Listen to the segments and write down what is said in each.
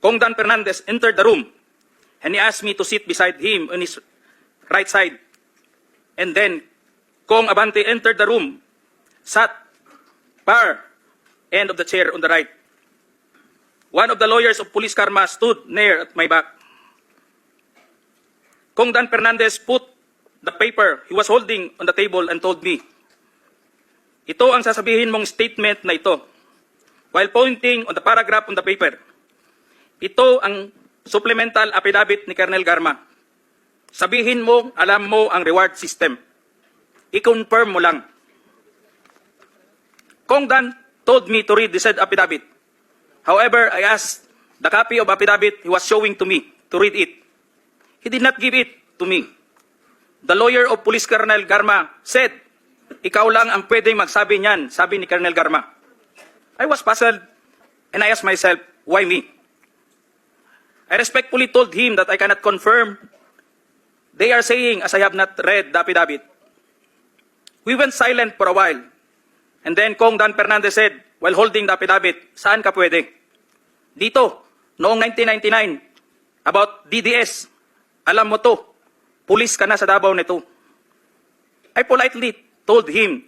Kong Dan Fernandez entered the room and he asked me to sit beside him on his right side. And then Kong Abante entered the room, sat far end of the chair on the right. One of the lawyers of Police Karma stood near at my back. Kong Dan Fernandez put the paper he was holding on the table and told me, ito ang sasabihin mong statement na ito. While pointing on the paragraph on the paper, ito ang supplemental affidavit ni Colonel Garma. Sabihin mo, alam mo ang reward system. I-confirm mo lang. Kong Dan told me to read the said affidavit. However, I asked the copy of affidavit he was showing to me to read it. He did not give it to me. The lawyer of Police Colonel Garma said, ikaw lang ang pwedeng magsabi niyan, sabi ni Colonel Garma. I was puzzled and I asked myself, why me? I respectfully told him that I cannot confirm. They are saying as I have not read the affidavit. We went silent for a while. And then Kong Dan Fernandez said, while holding the affidavit, saan ka pwede? Dito, noong 1999, about DDS. Alam mo to, pulis ka na sa Davao nito. I politely told him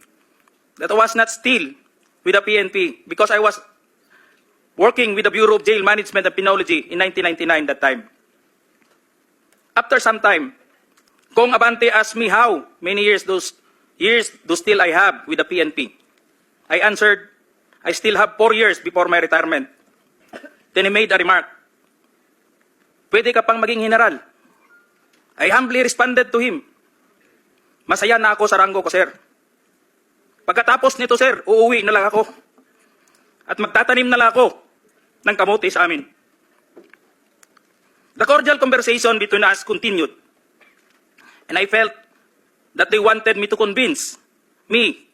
that I was not still with the PNP because I was working with the Bureau of Jail Management and Penology in 1999 that time. After some time, Kong Abante asked me how many years do still I have with the PNP. I answered, I still have 4 years before my retirement. Then he made a remark, pwede ka pang maging general. I humbly responded to him, masaya na ako sa ranggo ko, sir. Pagkatapos nito, sir, uuwi na lang ako. At magtatanim na lang ako ng kamote sa amin. The cordial conversation between us continued. And I felt that they wanted me to convince me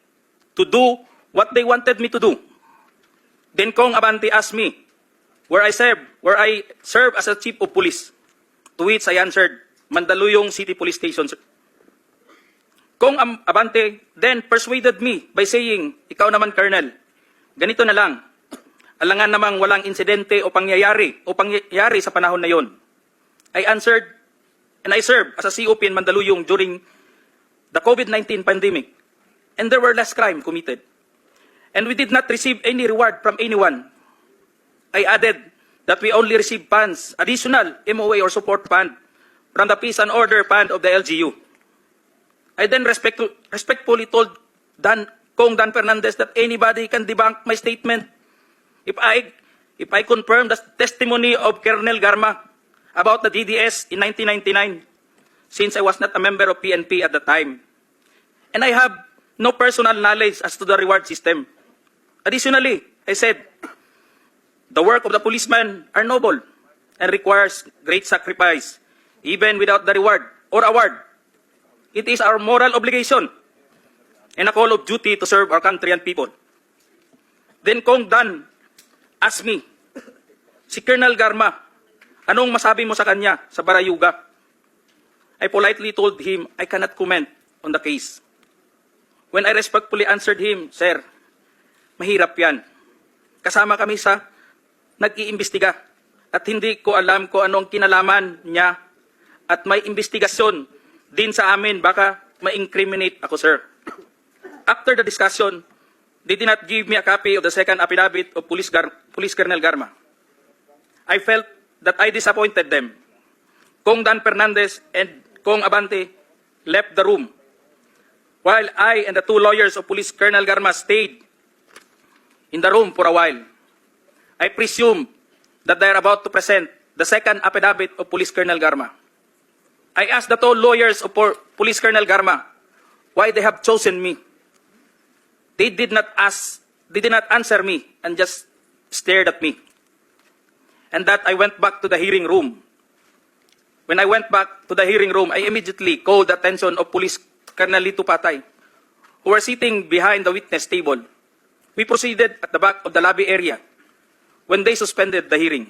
to do what they wanted me to do. Then Kong Abante asked me where I serve as a chief of police. To which I answered, Mandaluyong City Police Station, sir. Kong Abante then persuaded me by saying, ikaw naman, Colonel, ganito na lang. Alangan namang walang insidente o pangyayari sa panahon na yon. I answered, and I served as a COP in Mandaluyong during the COVID-19 pandemic. And there were less crime committed. And we did not receive any reward from anyone. I added that we only received funds, additional MOA or support fund from the Peace and Order Fund of the LGU. I then respectfully told Kong Dan Fernandez that anybody can debunk my statement if I confirm the testimony of Colonel Garma about the DDS in 1999, since I was not a member of PNP at the time. And I have no personal knowledge as to the reward system. Additionally, I said, the work of the policeman are noble and requires great sacrifice, even without the reward or award. It is our moral obligation and a call of duty to serve our country and people. Then Kong Dan asked me, si Colonel Garma, anong masabi mo sa kanya sa Barayuga? I politely told him I cannot comment on the case. When I respectfully answered him, sir, mahirap yan. Kasama kami sa nag-iimbestiga at hindi ko alam kung anong kinalaman niya at may investigasyon din sa amin, baka ma-incriminate ako, sir. After the discussion, they did not give me a copy of the second affidavit of Police Colonel Garma. I felt that I disappointed them. Kong Dan Fernandez and Kong Abante left the room, while I and the two lawyers of Police Colonel Garma stayed in the room for a while. I presume that they are about to present the second affidavit of Police Colonel Garma. I asked the two lawyers of Police Colonel Garma why they have chosen me. They did not answer me and just stared at me. And that I went back to the hearing room. When I went back to the hearing room, I immediately called the attention of Police Colonel Lito Patay, who were sitting behind the witness table. We proceeded at the back of the lobby area when they suspended the hearing.